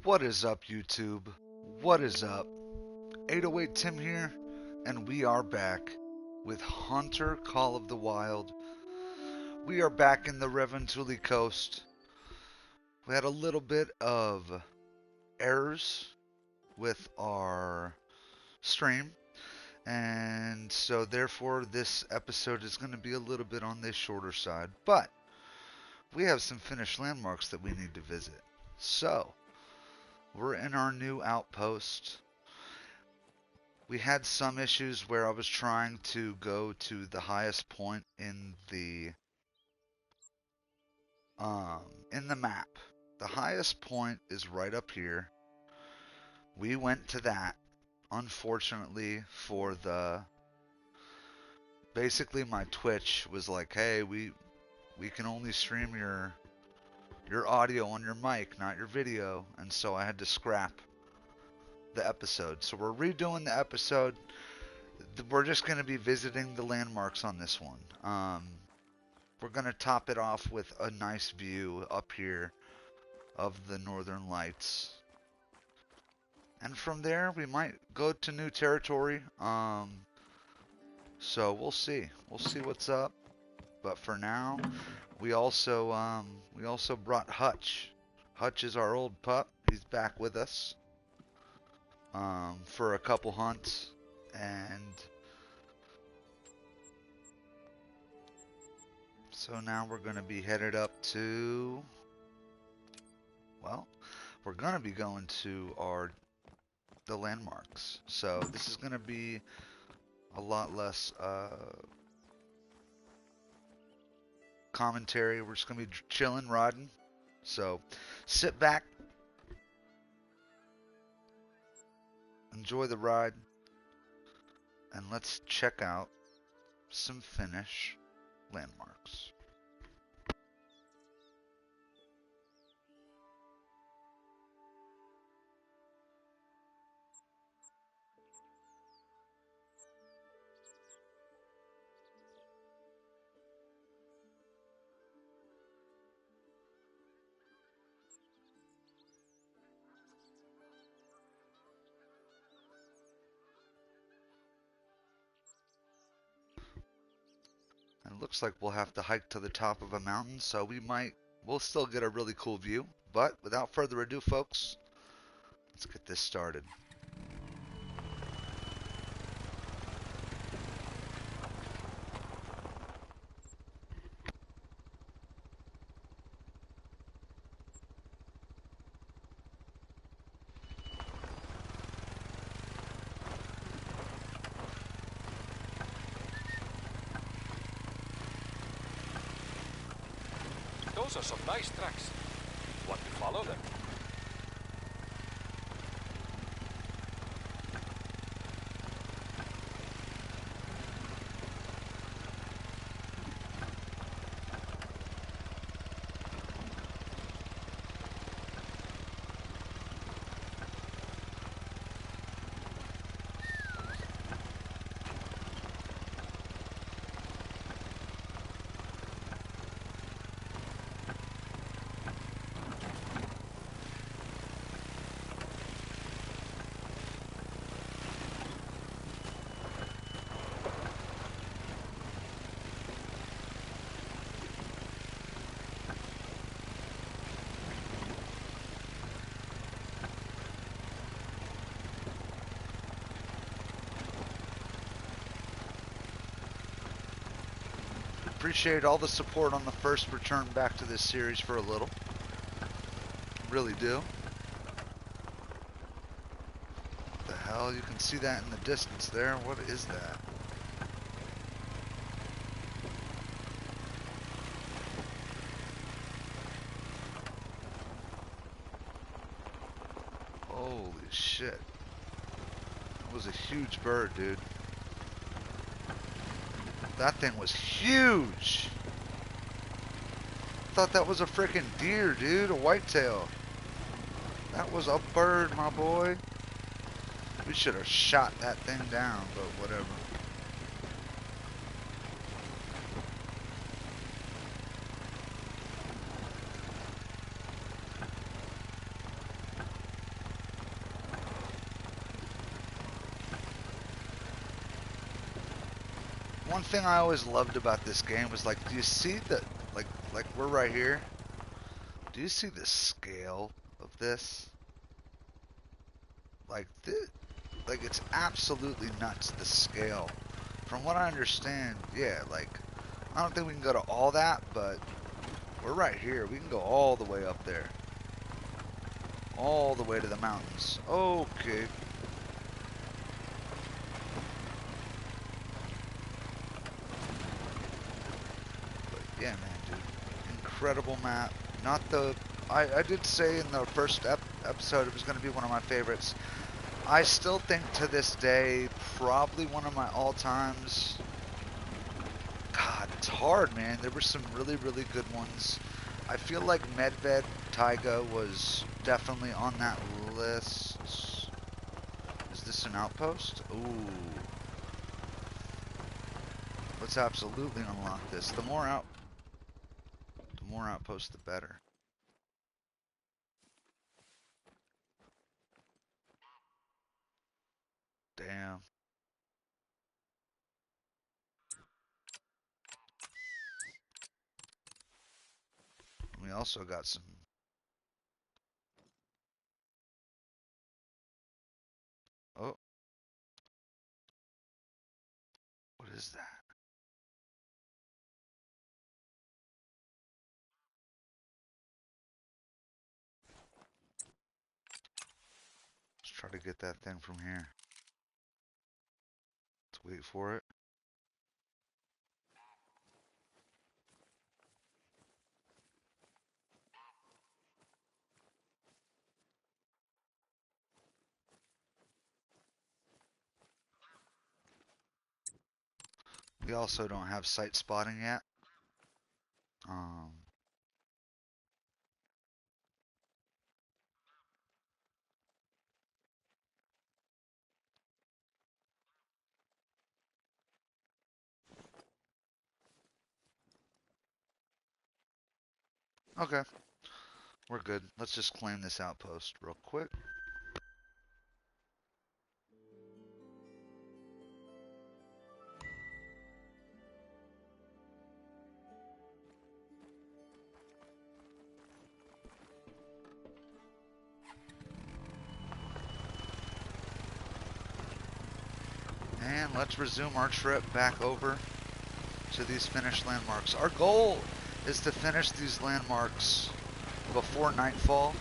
What is up, YouTube? What is up? 808 Tim here, and we are back with Hunter Call of the Wild. We are back in the Revontuli coast. We had a little bit of errors with our stream, and so therefore this episode is going to be a little bit on the shorter side, but we have some Finnish landmarks that we need to visit. So, we're in our new outpost. We had some issues where I was trying to go to the highest point in the map. The highest point is right up here. We went to that. Unfortunately, basically my Twitch was like, "Hey, we can only stream your audio on your mic, not your video," and so I had to scrap the episode. So we're redoing the episode. We're just going to be visiting the landmarks on this one. We're going to top it off with a nice view up here of the Northern Lights. And from there, we might go to new territory. So we'll see. We'll see what's up. But for now, we also brought Hutch. Hutch is our old pup. He's back with us for a couple hunts. And so now we're going to be headed up to, well, we're going to be going to the landmarks. So this is going to be a lot less commentary. We're just going to be chilling, riding. So sit back, enjoy the ride, and let's check out some Finnish landmarks. And it looks like we'll have to hike to the top of a mountain, so we'll still get a really cool view. But without further ado, folks, let's get this started. Those are some nice tracks. Want to follow them? Appreciate all the support on the first return back to this series for a little. Really do. What the hell? You can see that in the distance there. What is that? Holy shit. That was a huge bird, dude. That thing was huge. I thought that was a freaking deer, dude. A whitetail. That was a bird, my boy. We should have shot that thing down, but whatever. One thing I always loved about this game was like, do you see the like we're right here? Do you see the scale of this? Like this, like it's absolutely nuts, the scale. From what I understand, yeah, like I don't think we can go to all that, but we're right here. We can go all the way up there. All the way to the mountains. Okay. But yeah, man, dude. Incredible map. Not the... I did say in the first episode it was going to be one of my favorites. I still think to this day, probably one of my all-times. God, it's hard, man. There were some really, really good ones. I feel like Medved Taiga was definitely on that list. Is this an outpost? Ooh. Let's absolutely unlock this. The more outposts, the better. Damn. We also got some... Oh. What is that? Let's try to get that thing from here. Let's wait for it. We also don't have sight spotting yet. Um, okay. We're good. Let's just claim this outpost real quick. And let's resume our trip back over to these Finnish landmarks. Our goal is to finish these landmarks before nightfall.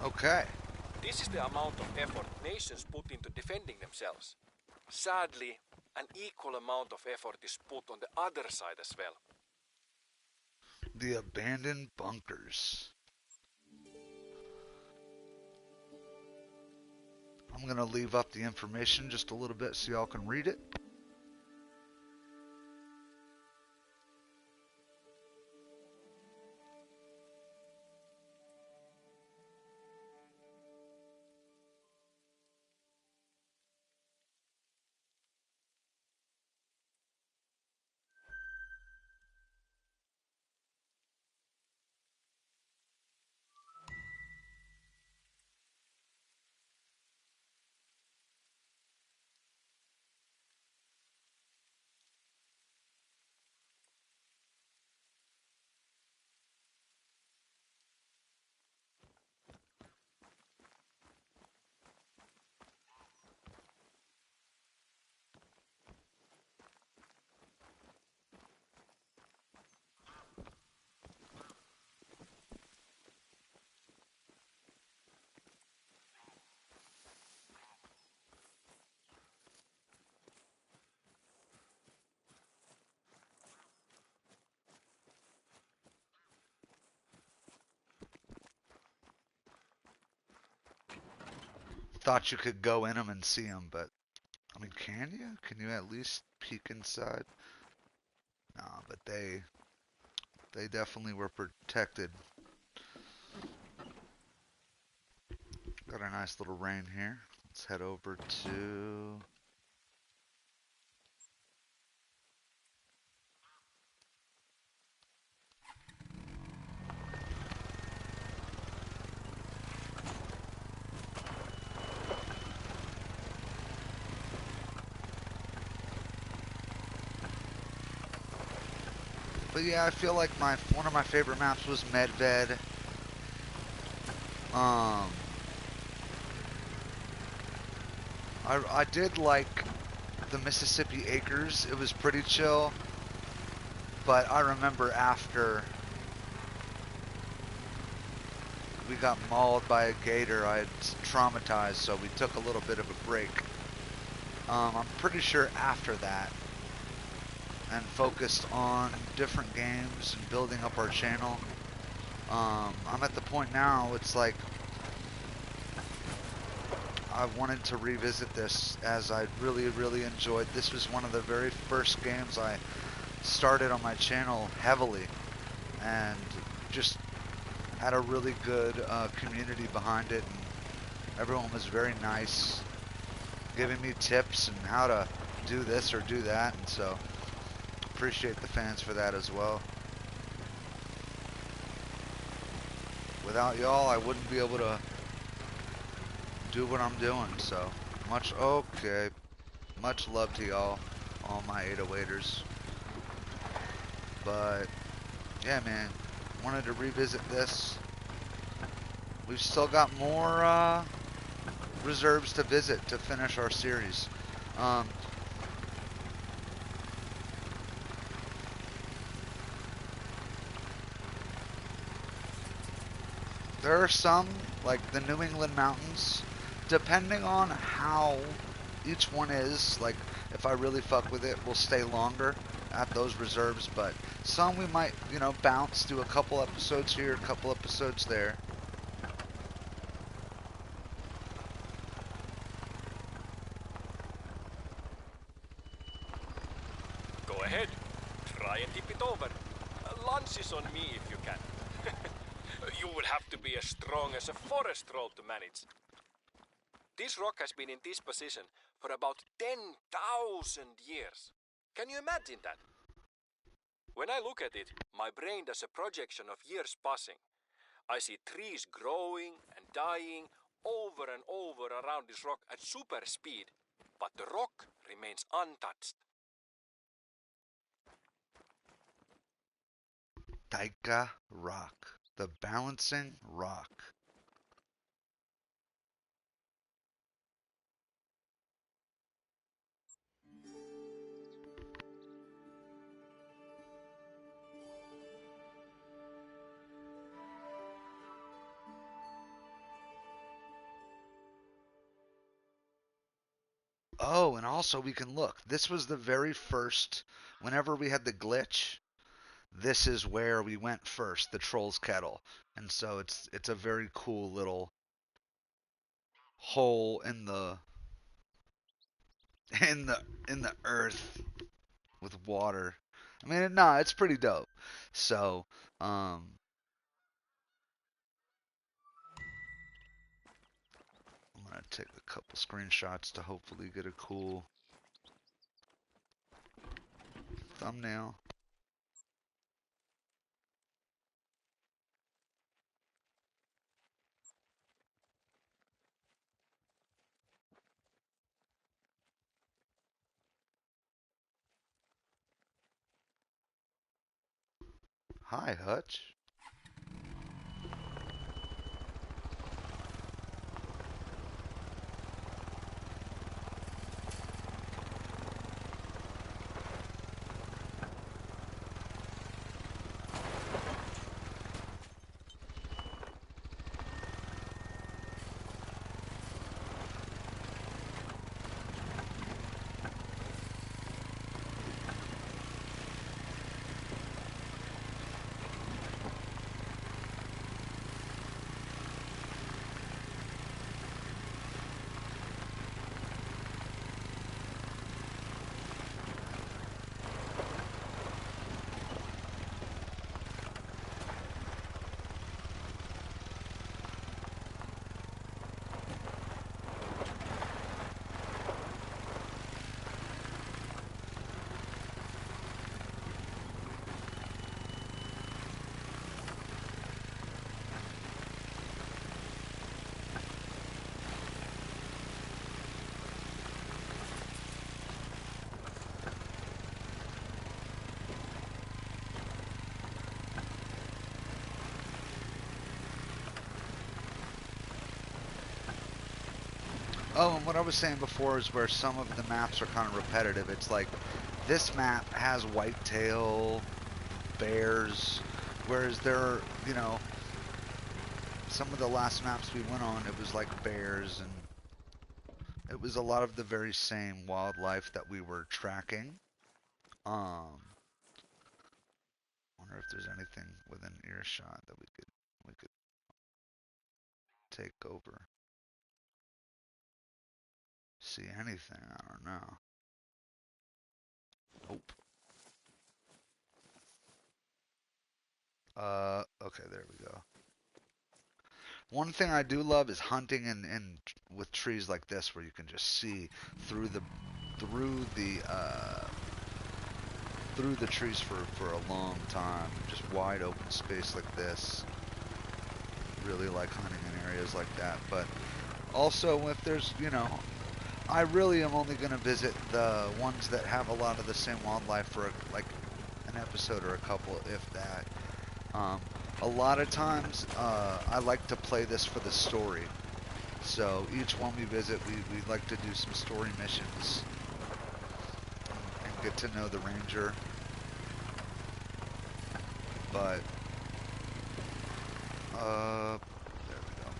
Okay. This is the amount of effort nations put into defending themselves. Sadly, an equal amount of effort is put on the other side as well. The abandoned bunkers. I'm going to leave up the information just a little bit so y'all can read it. Thought you could go in them and see them, but I mean, can you? Can you at least peek inside? Nah, but they definitely were protected. Got a nice little rain here. Let's head over to... But yeah, I feel like one of my favorite maps was Medved. I did like the Mississippi Acres. It was pretty chill. But I remember after we got mauled by a gator, I had traumatized, so we took a little bit of a break. I'm pretty sure after that, and focused on different games and building up our channel. I'm at the point now, it's like I wanted to revisit this as I really enjoyed. This was one of the very first games I started on my channel heavily, and just had a really good community behind it, and everyone was very nice, giving me tips and how to do this or do that, and so appreciate the fans for that as well. Without y'all, I wouldn't be able to do what I'm doing, so much love to y'all, all my 808ers. But yeah, man, wanted to revisit this. We've still got more reserves to visit to finish our series. There are some, like the New England mountains, depending on how each one is, like if I really fuck with it, we'll stay longer at those reserves, but some we might, bounce, do a couple episodes here, a couple episodes there. Go ahead. Try and tip it over. Lunch is on me if you can. You will have to be as strong as a forest troll to manage. This rock has been in this position for about 10,000 years. Can you imagine that? When I look at it, my brain does a projection of years passing. I see trees growing and dying over and over around this rock at super speed, but the rock remains untouched. Taika Rock, the balancing rock. Oh, and also we can look. This was the very first, whenever we had the glitch, this is where we went first, the Troll's Kettle. And so it's a very cool little hole in the in the earth with water. I mean, nah, it's pretty dope. So, I'm gonna take a couple screenshots to hopefully get a cool thumbnail. Hi, Hutch. Oh, and what I was saying before is where some of the maps are kind of repetitive. It's like this map has whitetail, bears, whereas there are, some of the last maps we went on, it was like bears, and it was a lot of the very same wildlife that we were tracking. Wonder if there's anything within earshot that we could take over. See anything? I don't know. Nope. Okay, there we go. One thing I do love is hunting in with trees like this, where you can just see through the through the uh, through the trees for a long time. Just wide open space like this. Really like hunting in areas like that. But also, if there's, I really am only going to visit the ones that have a lot of the same wildlife for like an episode or a couple, if that. A lot of times, I like to play this for the story. So each one we visit, we like to do some story missions and get to know the ranger. But, there we go.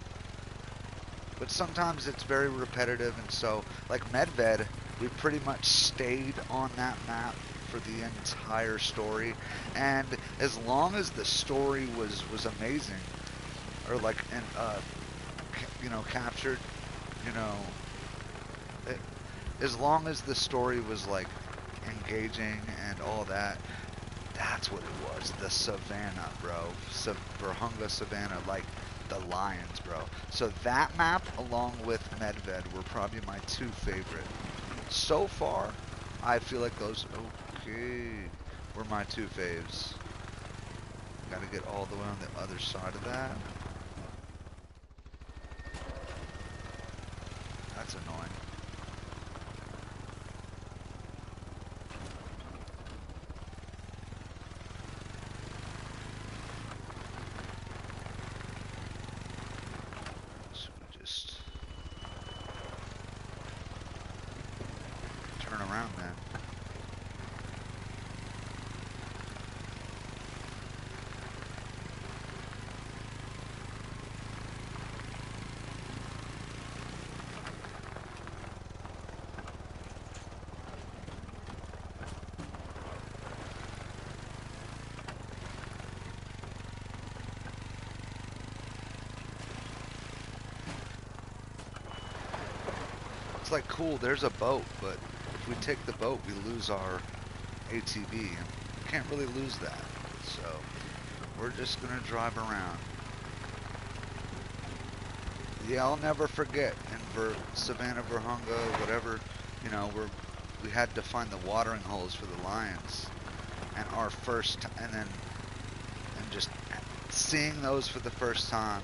But sometimes it's very repetitive, and so, like Medved, we pretty much stayed on that map for the entire story, and as long as the story was amazing, or like, and captured, you know, it, as long as the story was like engaging and all that, that's what it was. The savannah, bro. Virunga Savannah, like the lions, bro. So that map, along with Medved, were probably my two favorite. So far, I feel like those, okay, were my two faves. Gotta get all the way on the other side of that. That's annoying. So we just turn around then. it's like, cool, there's a boat, but if we take the boat, we lose our ATV, and we can't really lose that. So we're just gonna drive around. Yeah, I'll never forget in Savannah, Virunga, whatever, you know, we had to find the watering holes for the lions, and our first, and just seeing those for the first time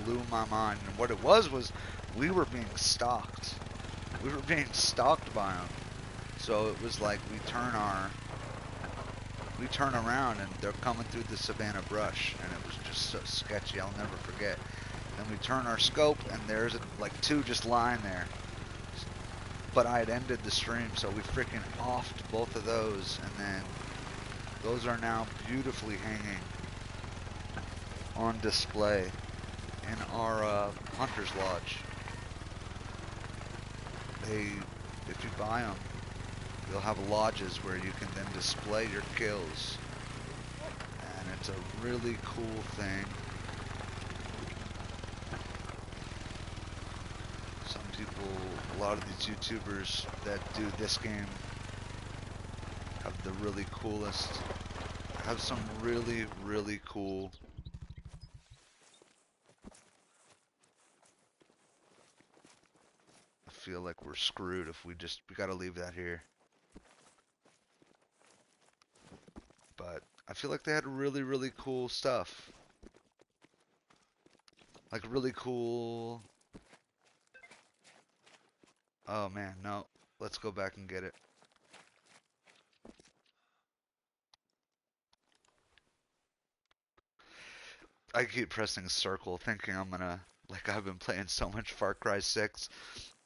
blew my mind. And what it was we were being stalked. We were being stalked by them. So it was like we turn around and they're coming through the savanna brush, and it was just so sketchy. I'll never forget. Then we turn our scope, and there's like two just lying there. But I had ended the stream, so we freaking offed both of those, and then those are now beautifully hanging on display in our hunter's lodge. If you buy them, you'll have lodges where you can then display your kills, and it's a really cool thing. Some people, a lot of these YouTubers that do this game have the really coolest, have some really, really cool I feel like we're screwed if we gotta leave that here. But I feel like they had really, really cool stuff. Like really cool. Oh man, no. Let's go back and get it. I keep pressing circle thinking I'm gonna, like I've been playing so much Far Cry 6.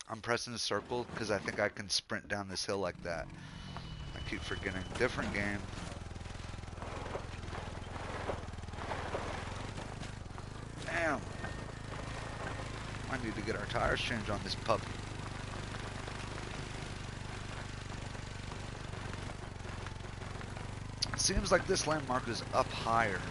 I'm pressing the circle because I think I can sprint down this hill like that. I keep forgetting. Different game. Damn. I need to get our tires changed on this puppy. It seems like this landmark is up higher.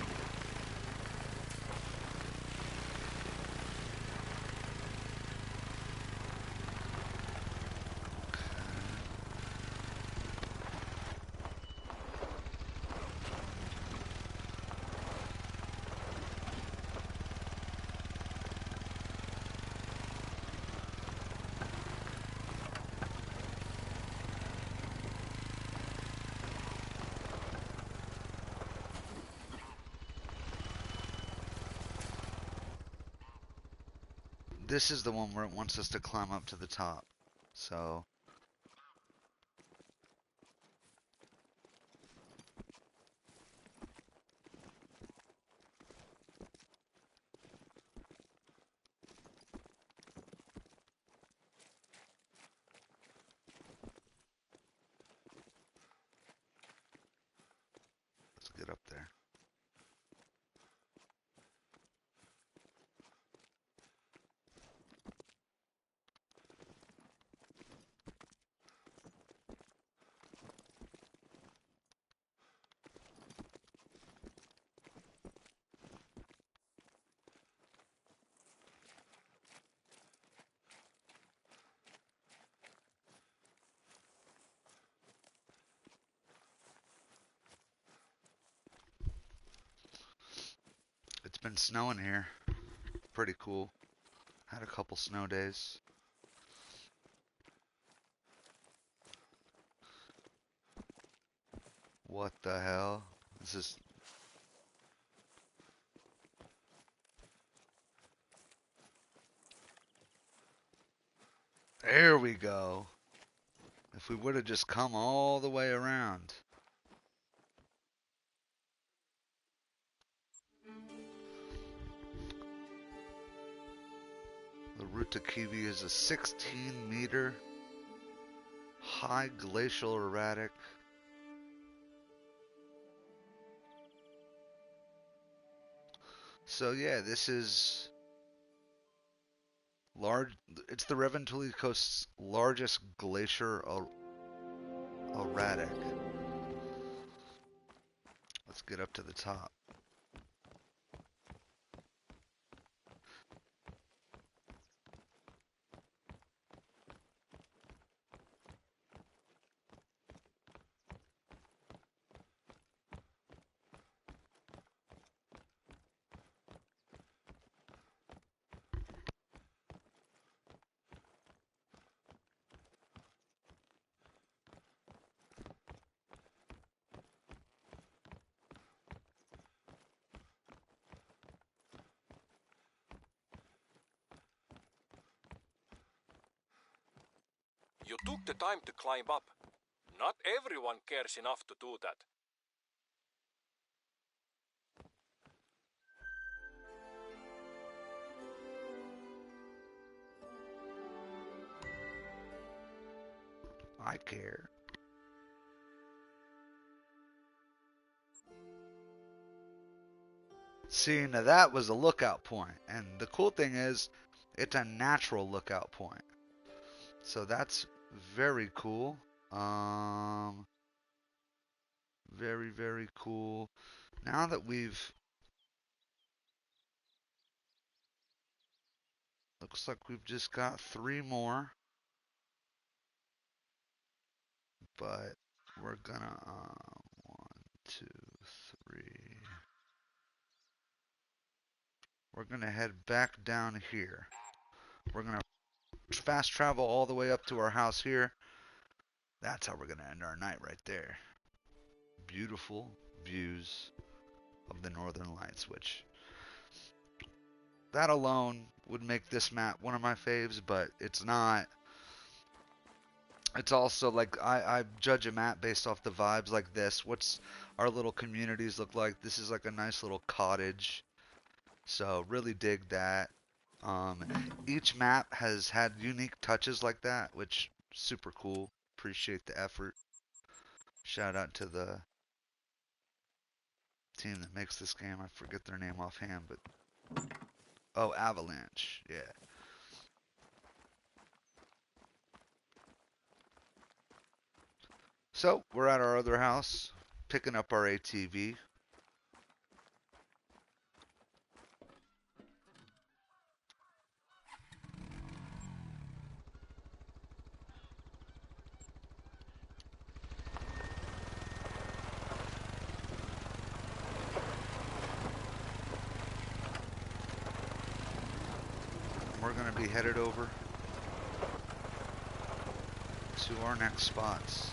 This is the one where it wants us to climb up to the top. So let's get up there. It's been snowing here. Pretty cool. Had a couple snow days. What the hell? This is... There we go. If we would have just come all the way around. The route to Kiwi is a 16-meter high glacial erratic. So yeah, this is large. It's the Revontuli Coast's largest glacier erratic. Let's get up to the top. You took the time to climb up. Not everyone cares enough to do that. I care. See, now that was a lookout point, and the cool thing is, it's a natural lookout point. So that's very cool. Very, very cool. Now that looks like we've just got 3 more, but we're gonna, 1, 2, 3. We're gonna head back down here. We're gonna fast travel all the way up to our house here. That's how we're gonna end our night right there. Beautiful views of the Northern Lights, which that alone would make this map one of my faves, but it's not. It's also like I judge a map based off the vibes like this. What's our little communities look like? This is like a nice little cottage. So really dig that. Each map has had unique touches like that, which super cool. Appreciate the effort. Shout out to the team that makes this game. I forget their name offhand, but oh, Avalanche. Yeah. So we're at our other house, picking up our ATV. We're gonna be headed over to our next spots.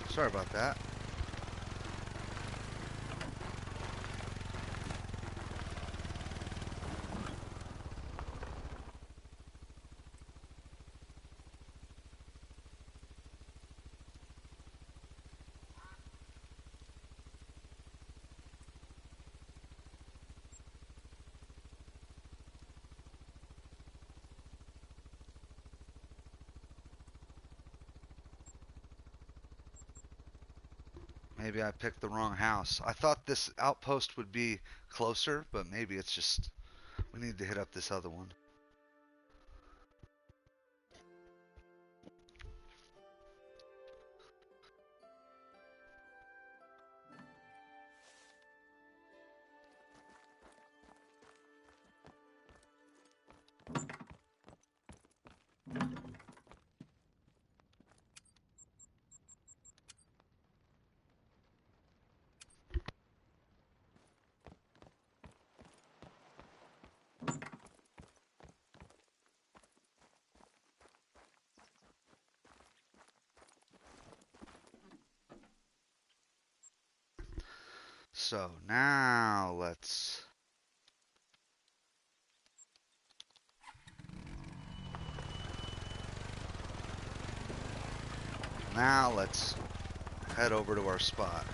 Sorry about that. Maybe I picked the wrong house. I thought this outpost would be closer, but maybe it's just we need to hit up this other one. So now Now let's head over to our spot.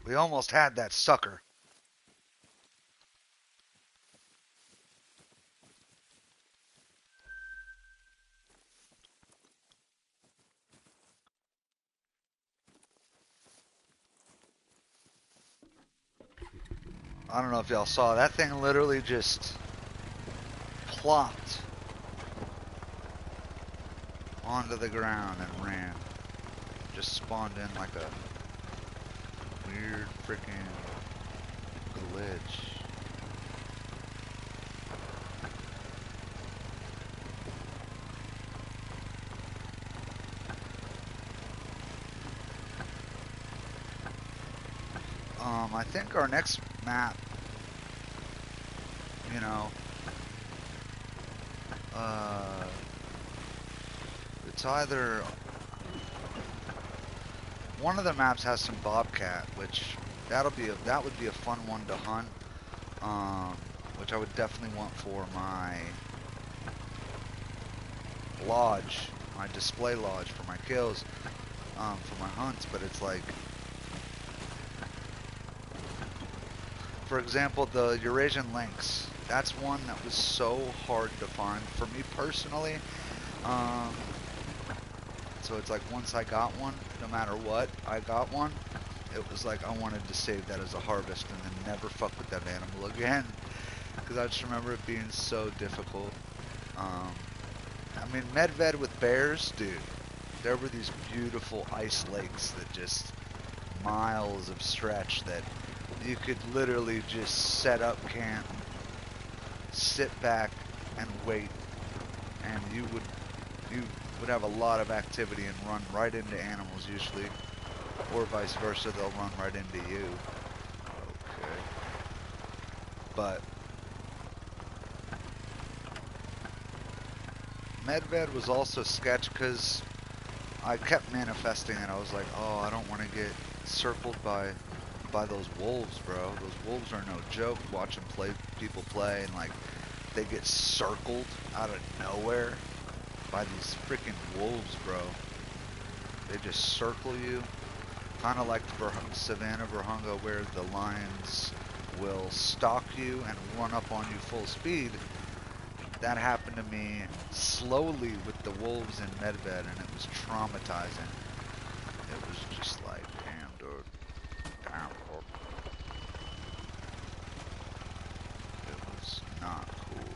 We almost had that sucker. I don't know if y'all saw that thing literally just plopped onto the ground and ran. Just spawned in like a weird freaking glitch. I think our next map, you know, it's either one of the maps has some bobcat, which that would be a fun one to hunt, which I would definitely want for my lodge, my display lodge for my kills, for my hunts. But it's like, for example, the Eurasian lynx. That's one that was so hard to find for me personally. So it's like once I got one, no matter what, I got one. It was like I wanted to save that as a harvest and then never fuck with that animal again. Because I just remember it being so difficult. I mean, Medved with bears, dude. There were these beautiful ice lakes that just miles of stretch that you could literally just set up camp, sit back and wait, and you would have a lot of activity and run right into animals usually, or vice versa, they'll run right into you. Okay. But Medved was also sketch because I kept manifesting it. I was like, oh, I don't want to get circled by those wolves, bro. Those wolves are no joke. Watch them people play, and like they get circled out of nowhere by these freaking wolves, bro. They just circle you, kind of like Savannah Virunga, where the lions will stalk you and run up on you full speed. That happened to me slowly with the wolves in Medved, and it was traumatizing. It was just like, damn, dude. Damn, dude. It was not cool.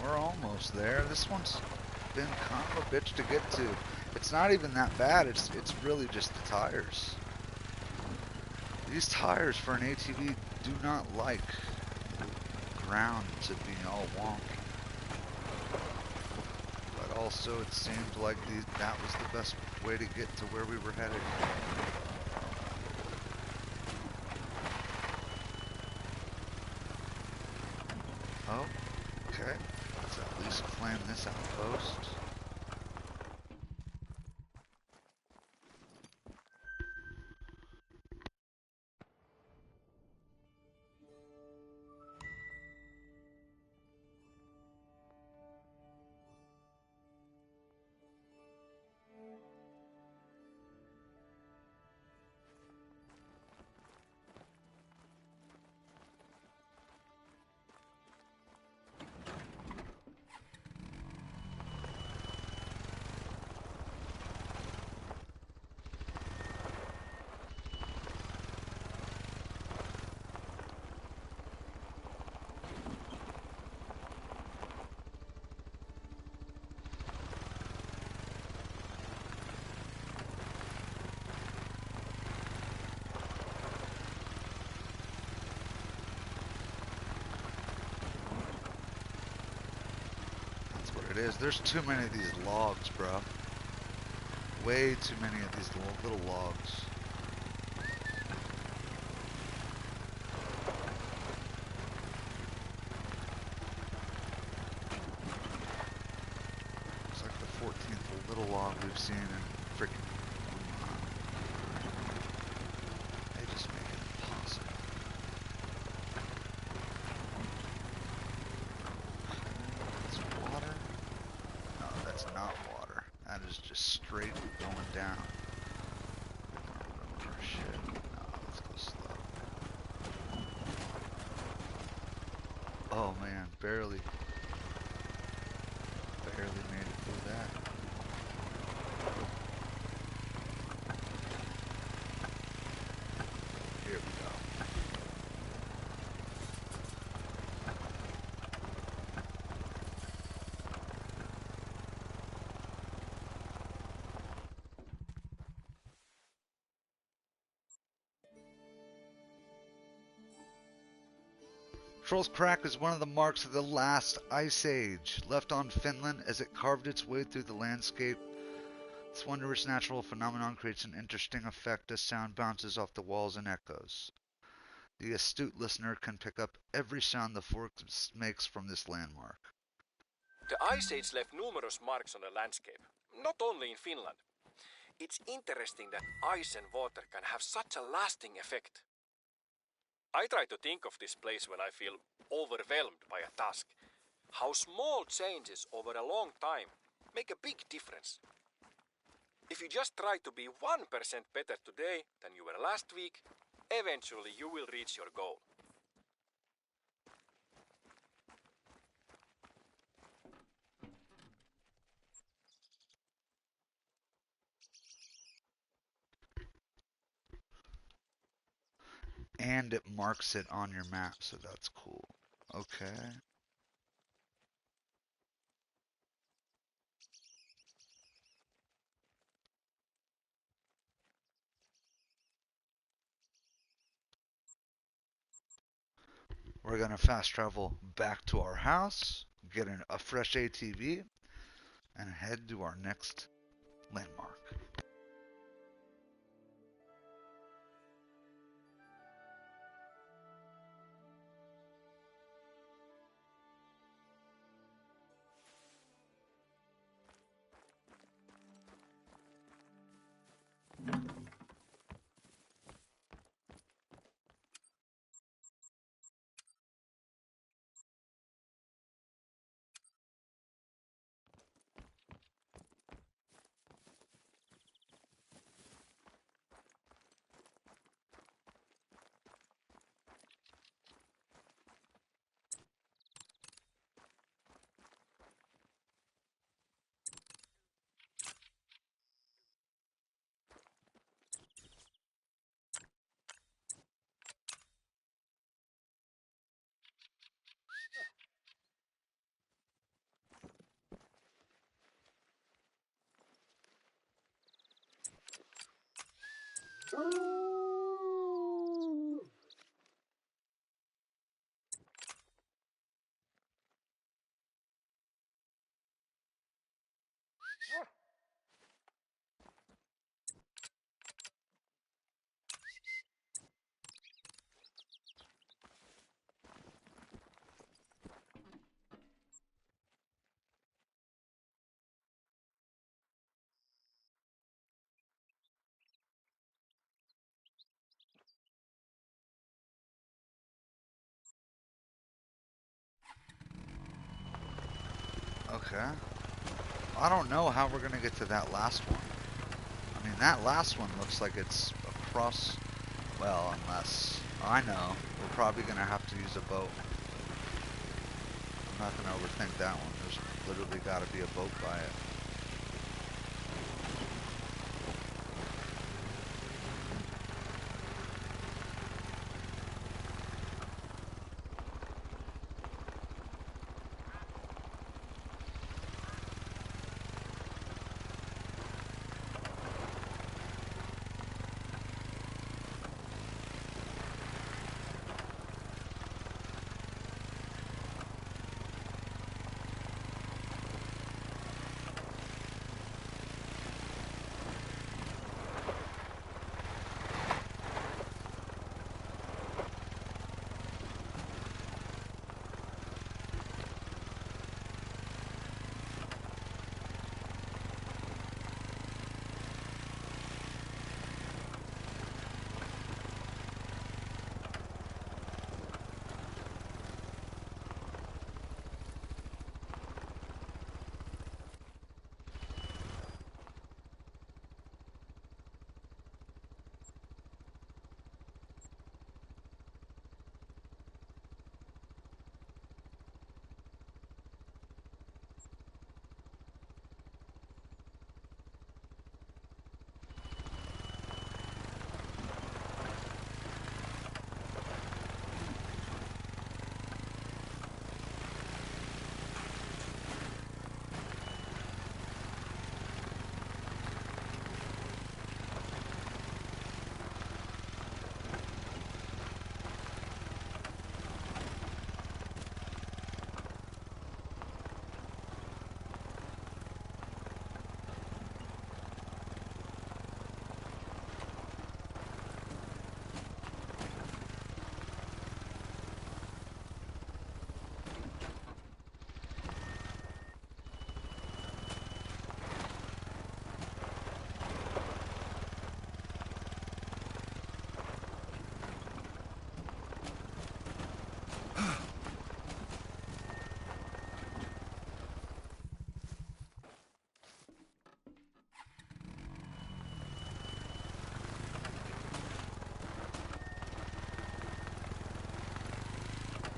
We're almost there. This one's been kind of a bitch to get to. It's not even that bad. It's really just the tires. These tires for an ATV do not like the ground to be all wonky. But also it seemed like that was the best way to get to where we were headed. Oh, okay. Let's at least claim this outpost. It is. There's too many of these logs, bro. Way too many of these little logs. It's like the 14th little log we've seen in freaking. They just make it impossible. It's water. No, that's not water. That is just straight going down. Oh, shit. No, let's go slow. Oh man, barely made it through that. Here we go. Troll's Crack is one of the marks of the last ice age, left on Finland as it carved its way through the landscape. This wondrous natural phenomenon creates an interesting effect as sound bounces off the walls and echoes. The astute listener can pick up every sound the forest makes from this landmark. The Ice Age left numerous marks on the landscape, not only in Finland. It's interesting that ice and water can have such a lasting effect. I try to think of this place when I feel overwhelmed by a task. How small changes over a long time make a big difference. If you just try to be 1% better today than you were last week, eventually you will reach your goal. And it marks it on your map, so that's cool. Okay. We're gonna fast travel back to our house, get a fresh ATV, and head to our next landmark. Okay. I don't know how we're gonna get to that last one. I mean, that last one looks like it's across, well, unless, I know, we're probably gonna have to use a boat. I'm not gonna overthink that one. There's literally gotta be a boat by it.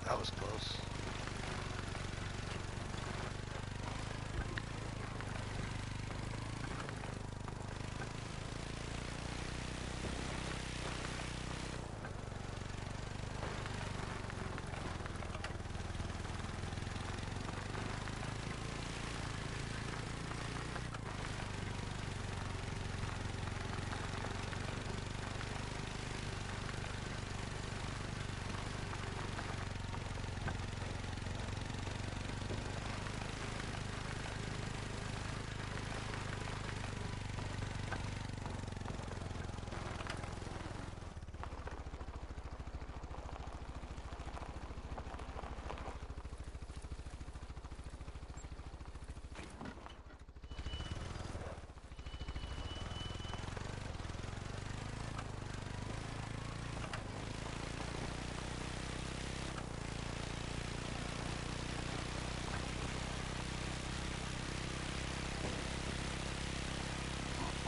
That was close.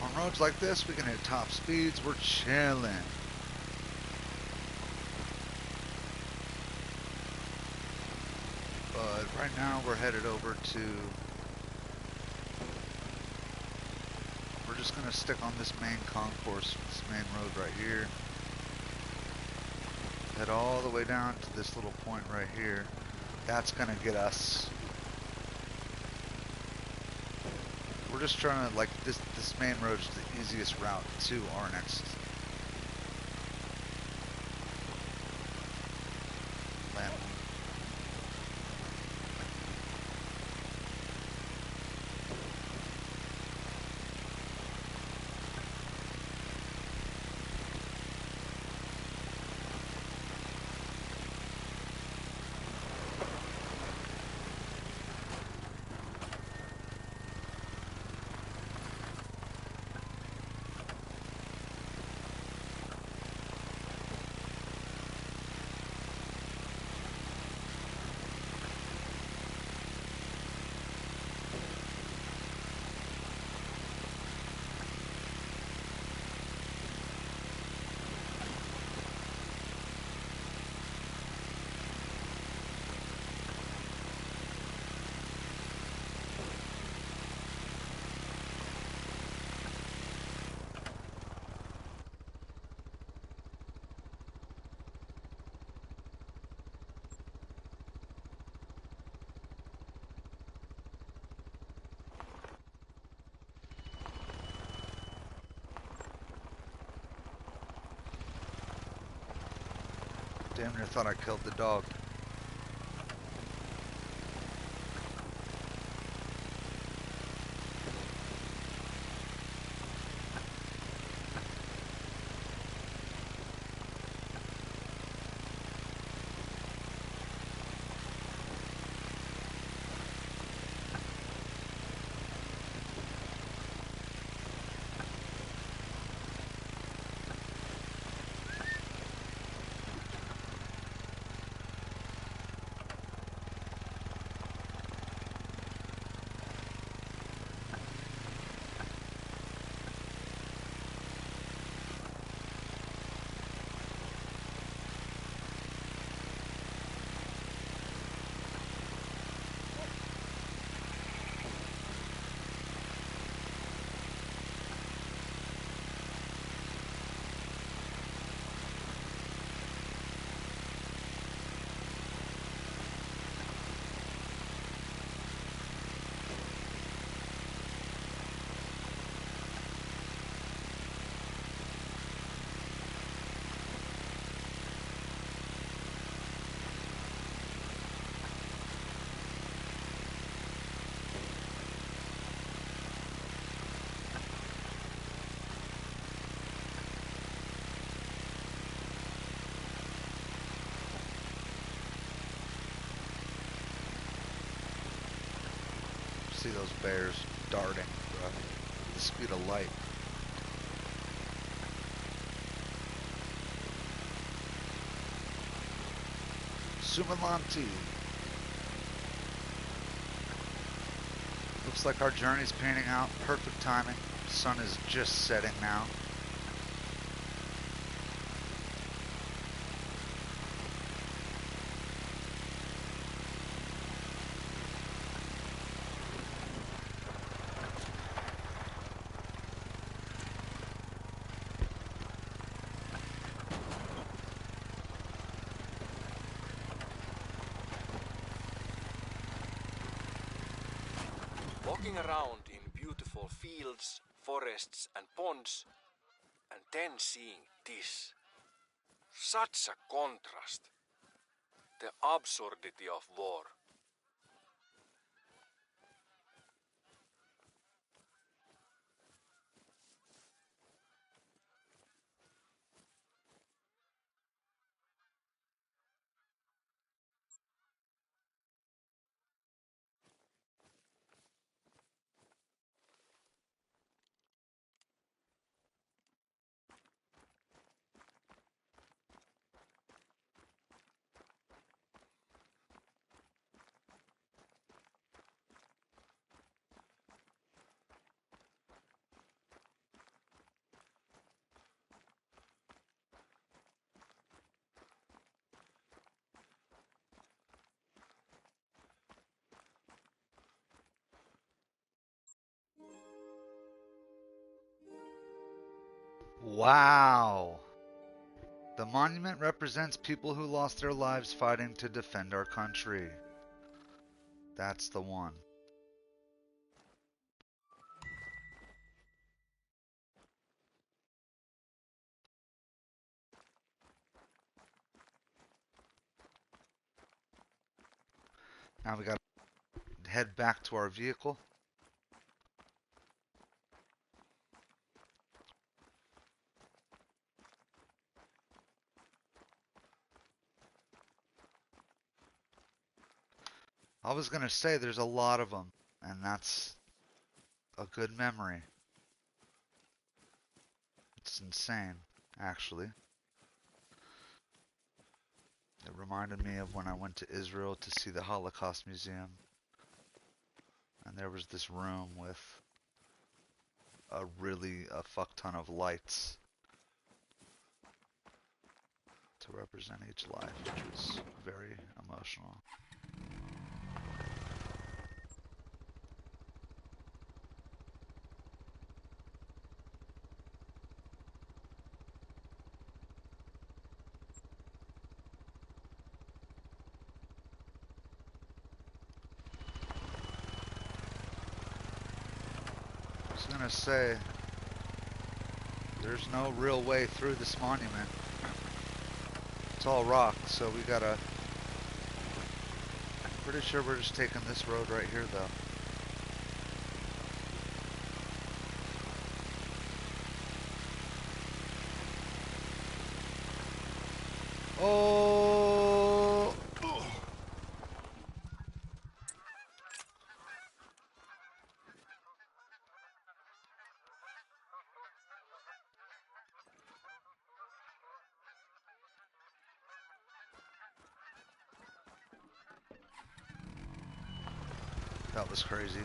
On roads like this, we can hit top speeds. We're chilling. But right now, we're headed over to... We're just going to stick on this main concourse, this main road right here. Head all the way down to this little point right here. That's going to get us... We're just trying to, like, this main road is the easiest route to our next Damn near thought I killed the dog. See those bears darting, bro, at the speed of light. Sumalanti. Looks like our journey's panning out. Perfect timing. Sun is just setting now. Walking around in beautiful fields, forests and ponds, and then seeing this. Such a contrast. The absurdity of war. Wow. The monument represents people who lost their lives fighting to defend our country. That's the one. Now we gotta head back to our vehicle. I was gonna say there's a lot of them, and that's a good memory. It's insane, actually. It reminded me of when I went to Israel to see the Holocaust Museum. And there was this room with a fuck ton of lights to represent each life, which was very emotional. I was gonna say, there's no real way through this monument. It's all rock, so we gotta... Pretty sure we're just taking this road right here, though. Oh! That was crazy.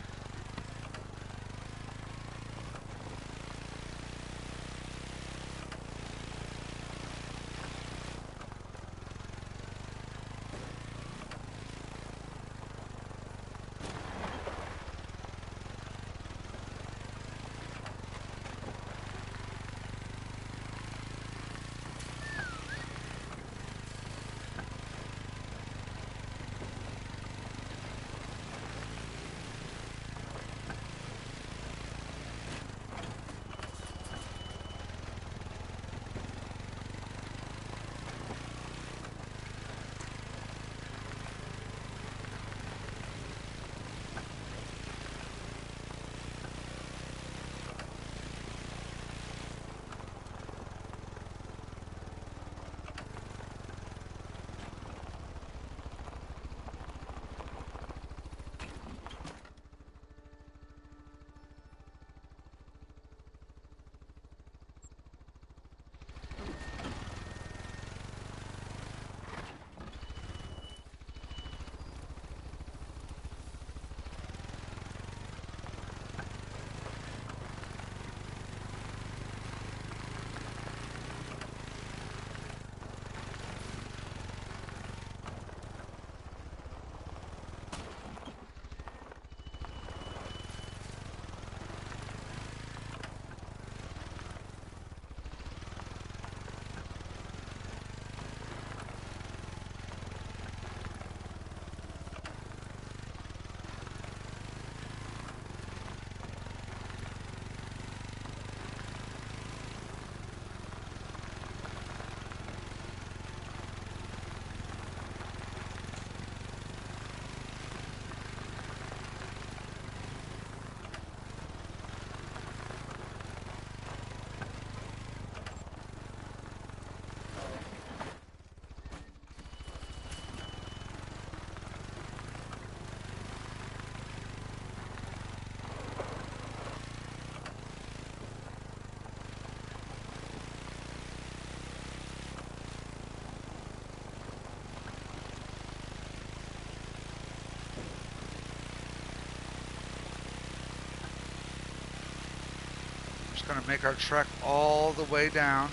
Just gonna make our trek all the way down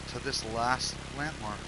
to this last landmark.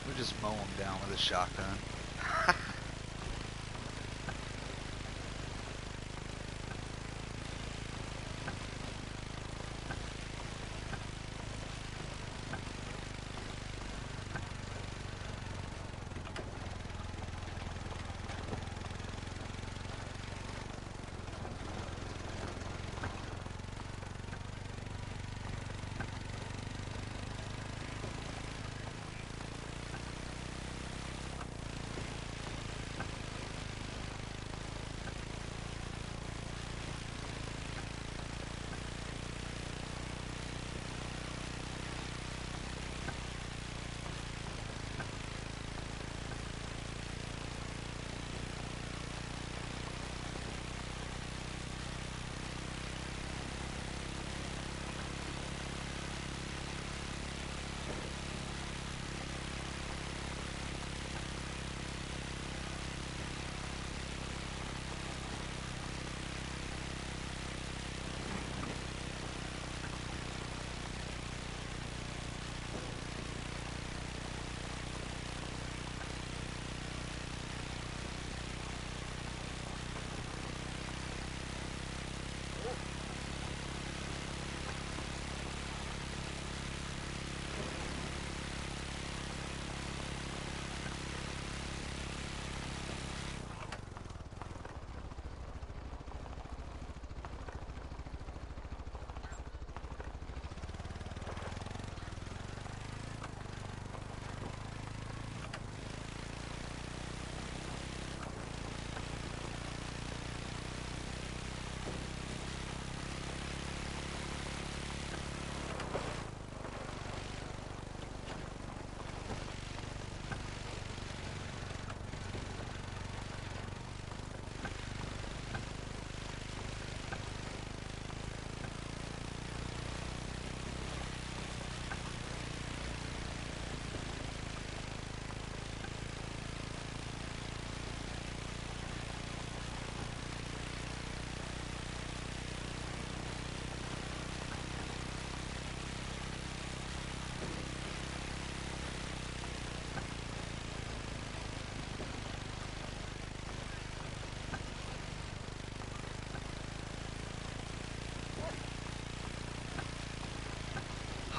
We just mow them down with a shotgun.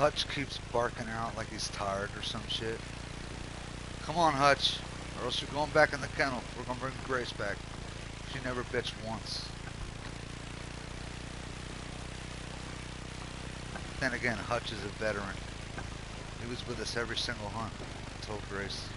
Hutch keeps barking out like he's tired or some shit. Come on, Hutch, or else you're going back in the kennel. We're gonna bring Grace back. She never bitched once. Then again, Hutch is a veteran. He was with us every single hunt. I told Grace.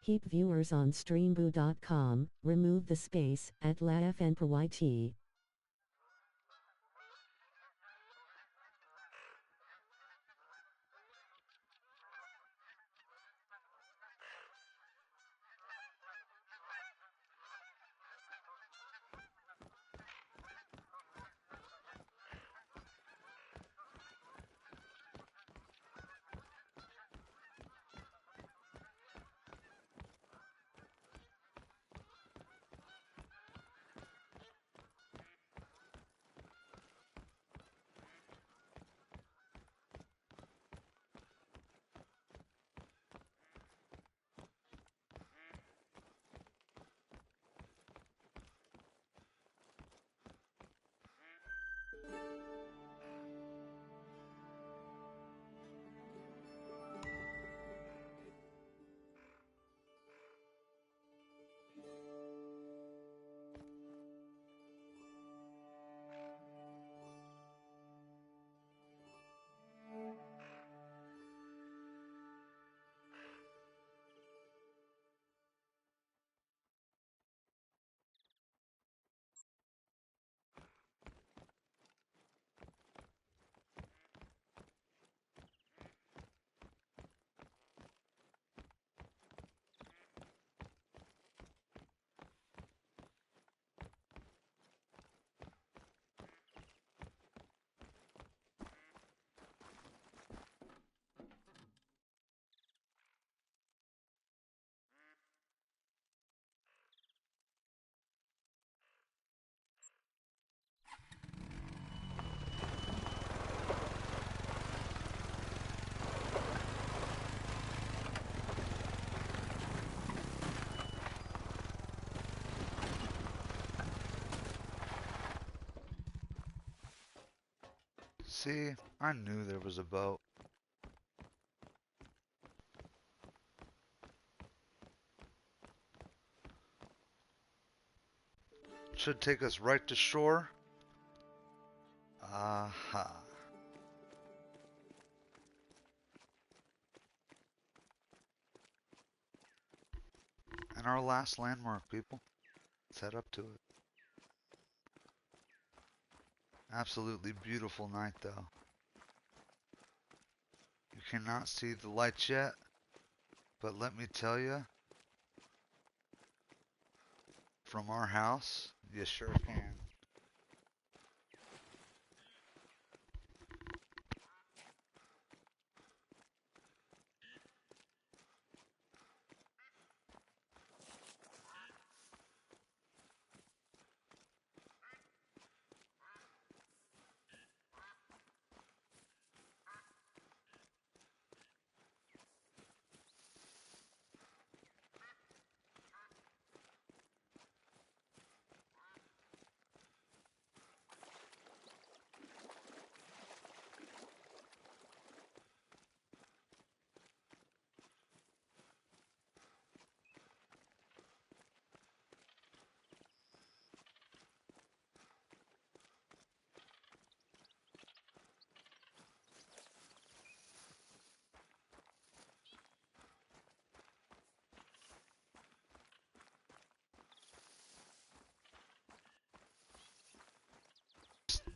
Keep viewers on streamboo.com, remove the space at LAFNPYT. See, I knew there was a boat. Should take us right to shore. Aha. And our last landmark, people. Let's head up to it. Absolutely beautiful night, though. You cannot see the lights yet, but let me tell you, from our house, you sure can.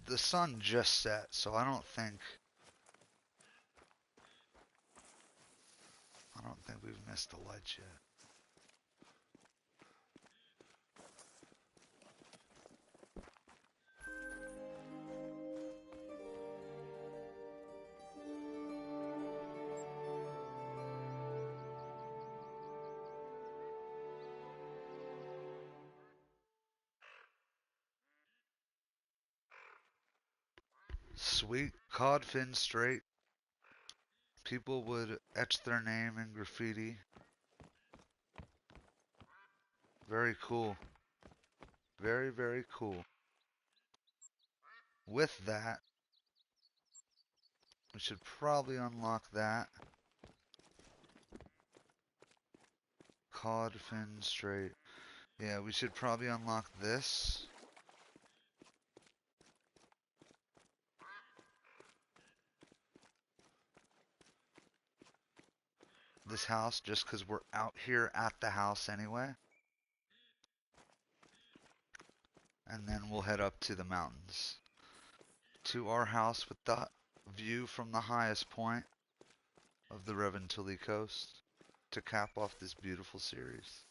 The sun just set, so I don't think we've missed the lights yet. Sweet codfin straight. People would etch their name in graffiti. Very cool. Very, very cool. With that, we should probably unlock that. Codfin straight. Yeah, we should probably unlock this. This house, just because we're out here at the house anyway. And then we'll head up to the mountains. To our house with the view from the highest point of the Revontuli coast to cap off this beautiful series.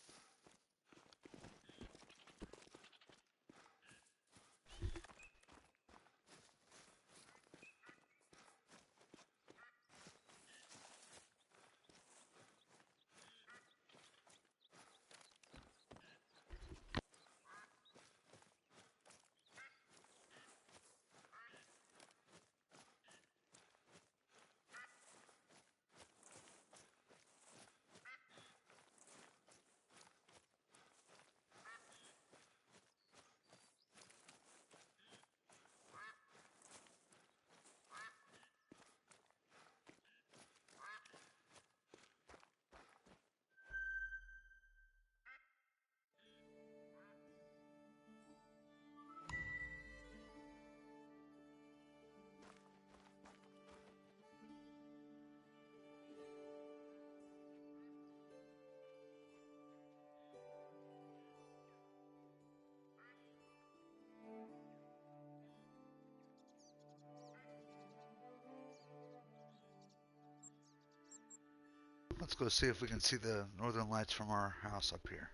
Let's go see if we can see the northern lights from our house up here.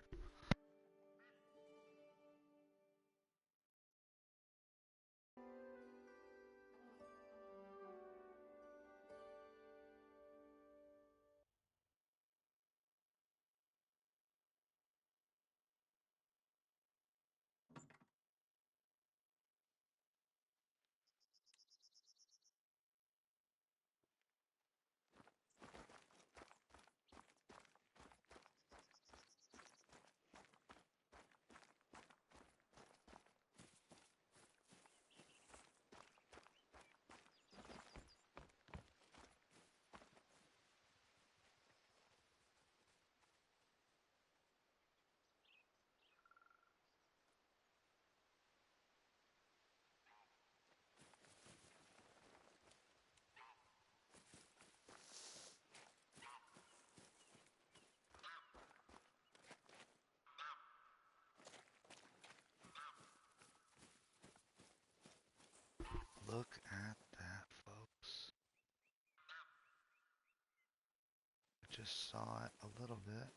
just saw it a little bit.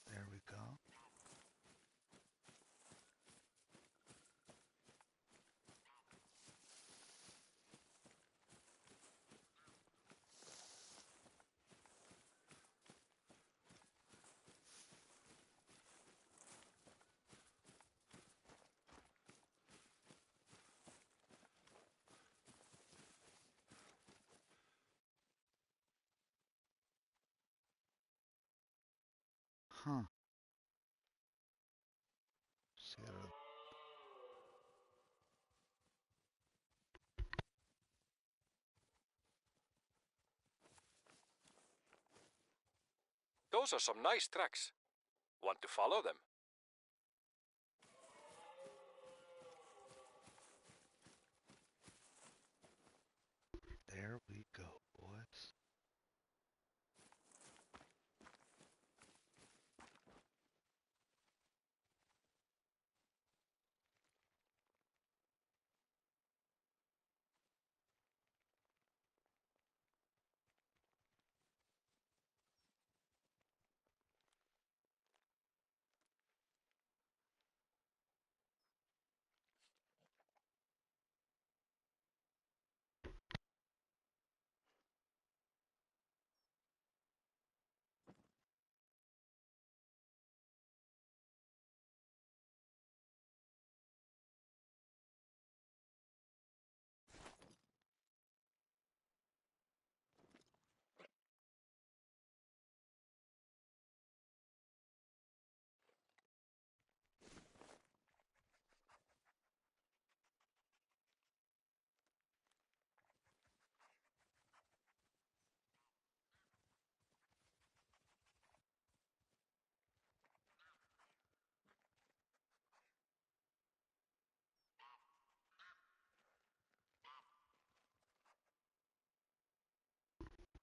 There we go. Huh. See it. Those are some nice tracks. Want to follow them? There we go, boys.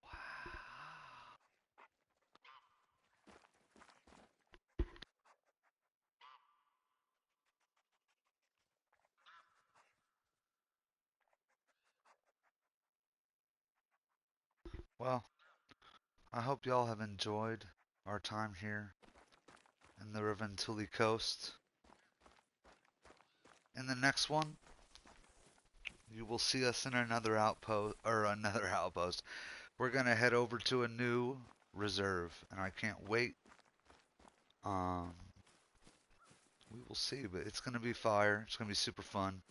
Wow. Well, I hope y'all have enjoyed our time here in the Revontuli coast. In the next one, you will see us in another outpost. We're gonna head over to a new reserve, and I can't wait. Um, we will see, but it's gonna be fire. It's gonna be super fun.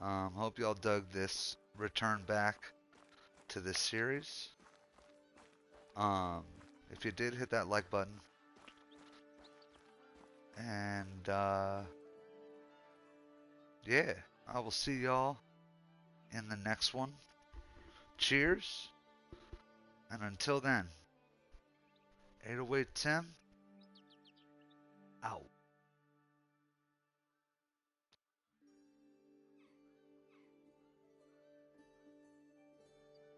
Hope y'all dug this return back to this series. Um, if you did, hit that like button. And yeah, I will see y'all in the next one. Cheers. And until then, 808 Tim out.